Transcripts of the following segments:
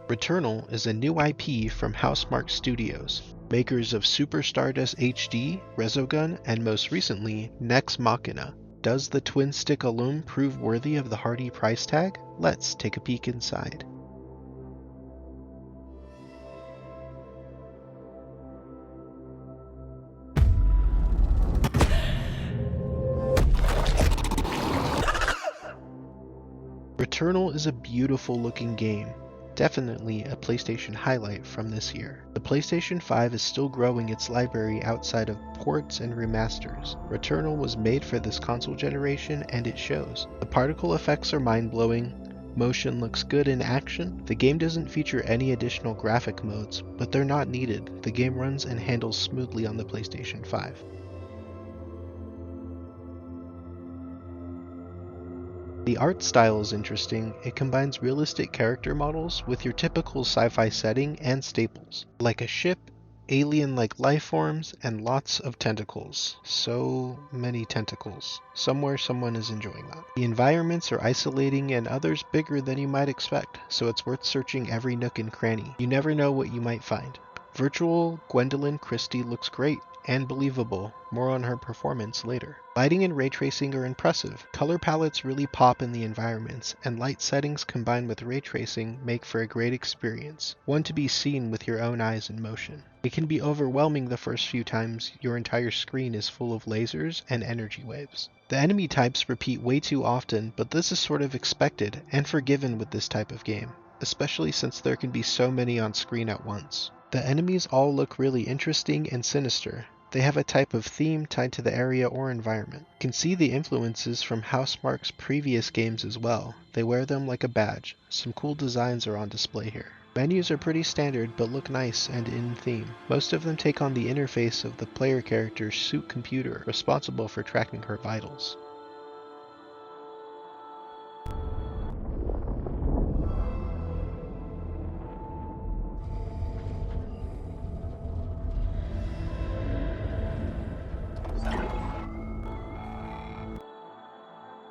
Returnal is a new IP from Housemarque Studios, makers of Super Stardust HD, Resogun, and most recently, Nex Machina. Does the twin-stick alum prove worthy of the hardy price tag? Let's take a peek inside. Returnal is a beautiful looking game. Definitely a PlayStation highlight from this year. The PlayStation 5 is still growing its library outside of ports and remasters. Returnal was made for this console generation and it shows. The particle effects are mind-blowing, motion looks good in action. The game doesn't feature any additional graphic modes, but they're not needed. The game runs and handles smoothly on the PlayStation 5. The art style is interesting. It combines realistic character models with your typical sci-fi setting and staples, like a ship, alien-like life forms, and lots of tentacles. So many tentacles. Somewhere someone is enjoying that. The environments are isolating and others bigger than you might expect, so it's worth searching every nook and cranny. You never know what you might find. Virtual Gwendolyn Christie looks great and believable. More on her performance later. Lighting and ray tracing are impressive. Color palettes really pop in the environments, and light settings combined with ray tracing make for a great experience, one to be seen with your own eyes in motion. It can be overwhelming the first few times your entire screen is full of lasers and energy waves. The enemy types repeat way too often, but this is sort of expected and forgiven with this type of game, especially since there can be so many on screen at once. The enemies all look really interesting and sinister. They have a type of theme tied to the area or environment. You can see the influences from Housemarque's previous games as well. They wear them like a badge. Some cool designs are on display here. Menus are pretty standard but look nice and in theme. Most of them take on the interface of the player character's suit computer, responsible for tracking her vitals.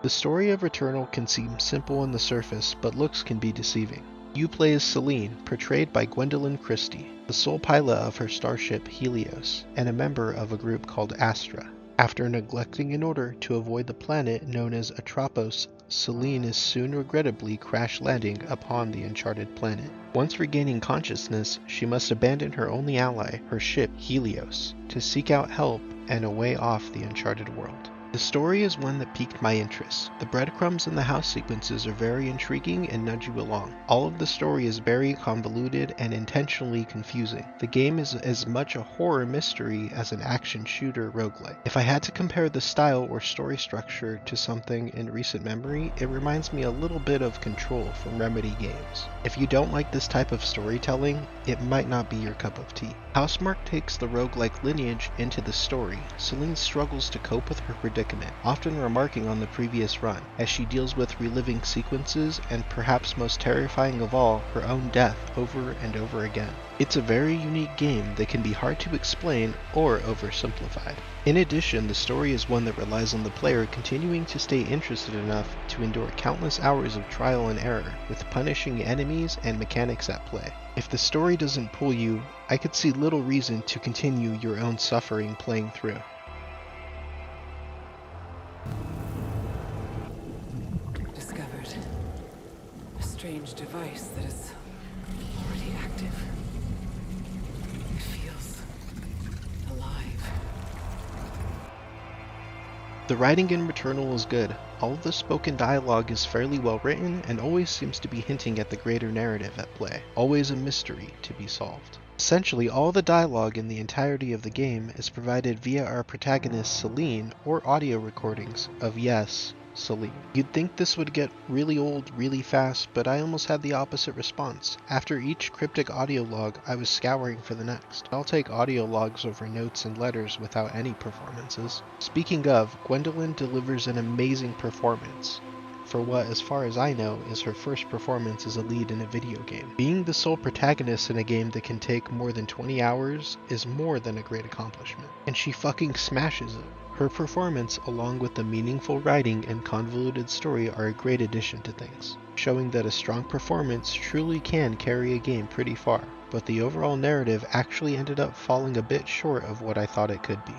The story of Returnal can seem simple on the surface, but looks can be deceiving. You play as Celine, portrayed by Gwendolyn Christie, the sole pilot of her starship Helios, and a member of a group called Astra. After neglecting an order to avoid the planet known as Atropos, Celine is soon regrettably crash landing upon the uncharted planet. Once regaining consciousness, she must abandon her only ally, her ship Helios, to seek out help and a way off the uncharted world. The story is one that piqued my interest. The breadcrumbs and the house sequences are very intriguing and nudge you along. All of the story is very convoluted and intentionally confusing. The game is as much a horror mystery as an action shooter roguelike. If I had to compare the style or story structure to something in recent memory, it reminds me a little bit of Control from Remedy games. If you don't like this type of storytelling, it might not be your cup of tea. Housemarque takes the roguelike lineage into the story. Celine struggles to cope with her predicament, often remarking on the previous run, as she deals with reliving sequences and perhaps most terrifying of all, her own death over and over again. It's a very unique game that can be hard to explain or oversimplified. In addition, the story is one that relies on the player continuing to stay interested enough to endure countless hours of trial and error, with punishing enemies and mechanics at play. If the story doesn't pull you, I could see little reason to continue your own suffering playing through. Discovered a strange device that is already active. It feels alive. The writing in Returnal is good. All of the spoken dialogue is fairly well written and always seems to be hinting at the greater narrative at play. Always a mystery to be solved. Essentially, all the dialogue in the entirety of the game is provided via our protagonist Celine or audio recordings of Yes, Celine. You'd think this would get really old really fast, but I almost had the opposite response. After each cryptic audio log, I was scouring for the next. I'll take audio logs over notes and letters without any performances. Speaking of, Gwendolyn delivers an amazing performance. for what, as far as I know, is her first performance as a lead in a video game. Being the sole protagonist in a game that can take more than 20 hours is more than a great accomplishment, and she fucking smashes it. Her performance, along with the meaningful writing and convoluted story, are a great addition to things, showing that a strong performance truly can carry a game pretty far, but the overall narrative actually ended up falling a bit short of what I thought it could be.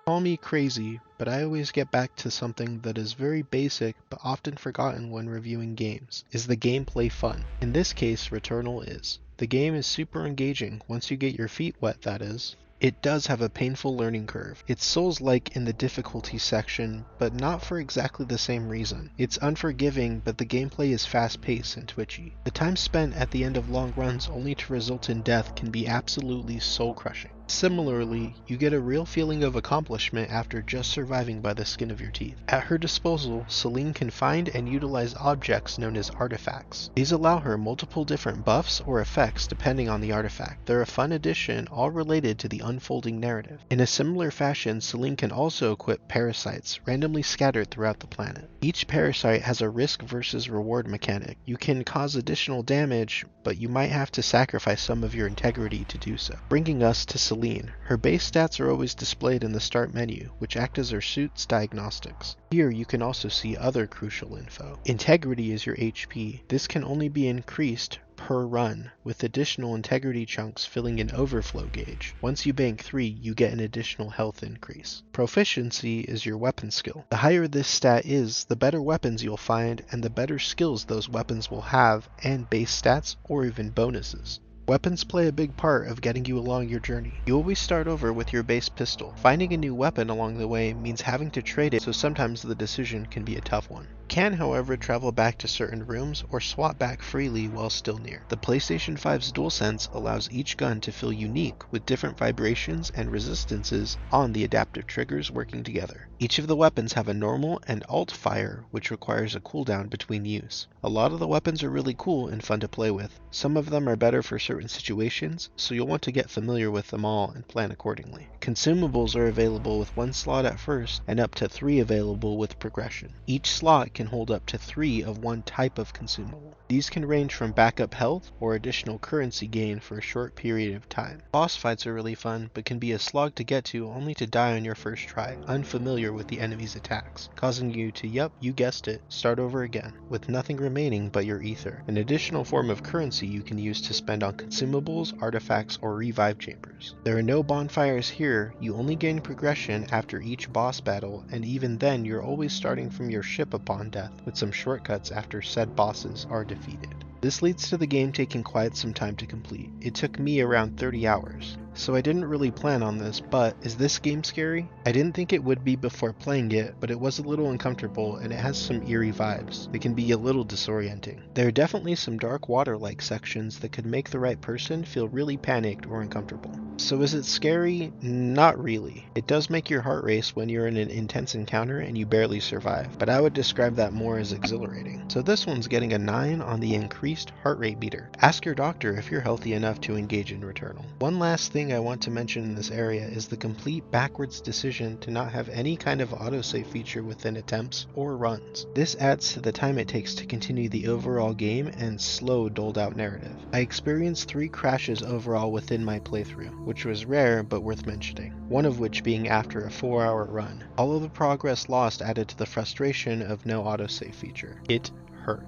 Call me crazy, but I always get back to something that is very basic but often forgotten when reviewing games. Is the gameplay fun? In this case, Returnal is. The game is super engaging, once you get your feet wet, that is. It does have a painful learning curve. It's Souls-like in the difficulty section, but not for exactly the same reason. It's unforgiving, but the gameplay is fast-paced and twitchy. The time spent at the end of long runs only to result in death can be absolutely soul-crushing. Similarly, you get a real feeling of accomplishment after just surviving by the skin of your teeth. At her disposal, Celine can find and utilize objects known as artifacts. These allow her multiple different buffs or effects depending on the artifact. They're a fun addition, all related to the unfolding narrative. In a similar fashion, Celine can also equip parasites, randomly scattered throughout the planet. Each parasite has a risk versus reward mechanic. You can cause additional damage, but you might have to sacrifice some of your integrity to do so. Bringing us to Celine. Her base stats are always displayed in the start menu, which act as her suit's diagnostics. Here you can also see other crucial info. Integrity is your HP. This can only be increased per run, with additional integrity chunks filling an overflow gauge. Once you bank 3, you get an additional health increase. Proficiency is your weapon skill. The higher this stat is, the better weapons you'll find, and the better skills those weapons will have, and base stats, or even bonuses. Weapons play a big part of getting you along your journey. You always start over with your base pistol. Finding a new weapon along the way means having to trade it, so sometimes the decision can be a tough one. You can, however, travel back to certain rooms or swap back freely while still near. The PlayStation 5's DualSense allows each gun to feel unique with different vibrations and resistances on the adaptive triggers working together. Each of the weapons have a normal and alt fire, which requires a cooldown between use. A lot of the weapons are really cool and fun to play with. Some of them are better for certain situations, so you'll want to get familiar with them all and plan accordingly. Consumables are available with 1 slot at first and up to 3 available with progression. Each slot can hold up to 3 of one type of consumable. These can range from backup health or additional currency gain for a short period of time. Boss fights are really fun, but can be a slog to get to only to die on your first try, unfamiliar with the enemy's attacks, causing you to, yep, you guessed it, start over again, with nothing remaining but your ether, an additional form of currency you can use to spend on consumables, artifacts, or revive chambers. There are no bonfires here, you only gain progression after each boss battle, and even then you're always starting from your ship upon death, with some shortcuts after said bosses are defeated. This leads to the game taking quite some time to complete. It took me around 30 hours. So I didn't really plan on this, but is this game scary? I didn't think it would be before playing it, but it was a little uncomfortable and it has some eerie vibes. It can be a little disorienting. There are definitely some dark water-like sections that could make the right person feel really panicked or uncomfortable. So is it scary? Not really. It does make your heart race when you're in an intense encounter and you barely survive, but I would describe that more as exhilarating. So this one's getting a 9 on the increased heart rate meter. Ask your doctor if you're healthy enough to engage in Returnal. One last thing I want to mention in this area is the complete backwards decision to not have any kind of autosave feature within attempts or runs. This adds to the time it takes to continue the overall game and slow doled out narrative. I experienced 3 crashes overall within my playthrough, which was rare but worth mentioning, one of which being after a 4-hour run. All of the progress lost added to the frustration of no autosave feature. It hurt.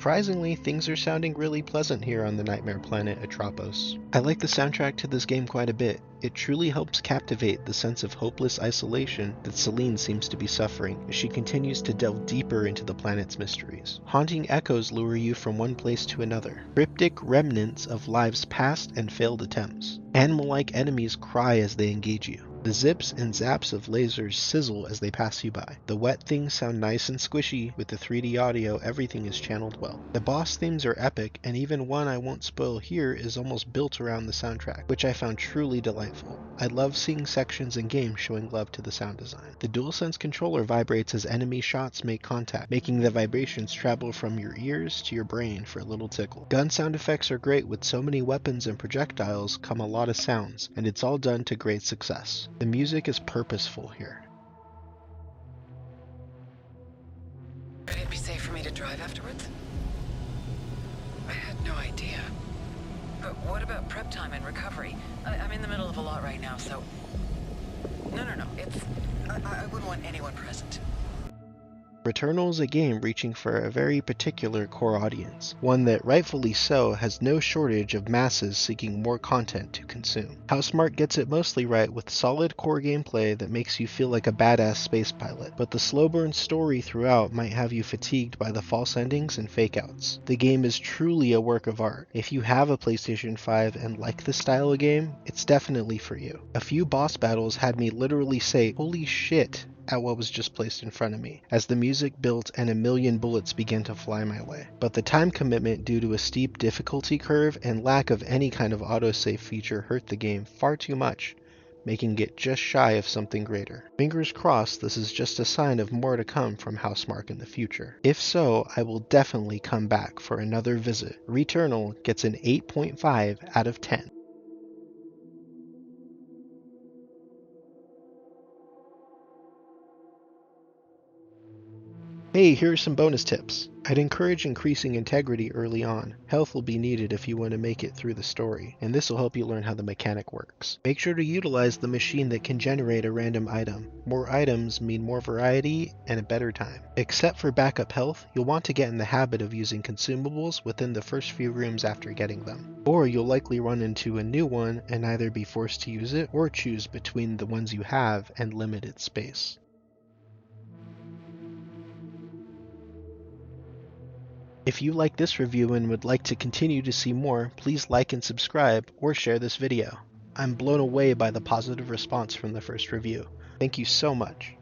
Surprisingly, things are sounding really pleasant here on the Nightmare Planet Atropos. I like the soundtrack to this game quite a bit. It truly helps captivate the sense of hopeless isolation that Celine seems to be suffering as she continues to delve deeper into the planet's mysteries. Haunting echoes lure you from one place to another, cryptic remnants of lives past and failed attempts. Animal-like enemies cry as they engage you. The zips and zaps of lasers sizzle as they pass you by. The wet things sound nice and squishy. With the 3D audio, everything is channeled well. The boss themes are epic, and even one I won't spoil here is almost built around the soundtrack, which I found truly delightful. I love seeing sections in games showing love to the sound design. The DualSense controller vibrates as enemy shots make contact, making the vibrations travel from your ears to your brain for a little tickle. Gun sound effects are great. With so many weapons and projectiles come a lot of sounds, and it's all done to great success. The music is purposeful here. Could it be safe for me to drive afterwards? I had no idea. But what about prep time and recovery? I'm in the middle of a lot right now, so... No. I wouldn't want anyone present. Returnal is a game reaching for a very particular core audience, one that rightfully so has no shortage of masses seeking more content to consume. Housemarque gets it mostly right with solid core gameplay that makes you feel like a badass space pilot, but the slow burn story throughout might have you fatigued by the false endings and fake outs. The game is truly a work of art. If you have a PlayStation 5 and like this style of game, it's definitely for you. A few boss battles had me literally say, "Holy shit," at what was just placed in front of me, as the music built and a million bullets began to fly my way. But the time commitment due to a steep difficulty curve and lack of any kind of autosave feature hurt the game far too much, making it just shy of something greater. Fingers crossed this is just a sign of more to come from Housemarque in the future. If so, I will definitely come back for another visit. Returnal gets an 8.5 out of 10. Hey, here are some bonus tips. I'd encourage increasing integrity early on. Health will be needed if you want to make it through the story, and this will help you learn how the mechanic works. Make sure to utilize the machine that can generate a random item. More items mean more variety and a better time. Except for backup health, you'll want to get in the habit of using consumables within the first few rooms after getting them. Or you'll likely run into a new one and either be forced to use it or choose between the ones you have and limited space. If you like this review and would like to continue to see more, please like and subscribe or share this video. I'm blown away by the positive response from the first review. Thank you so much.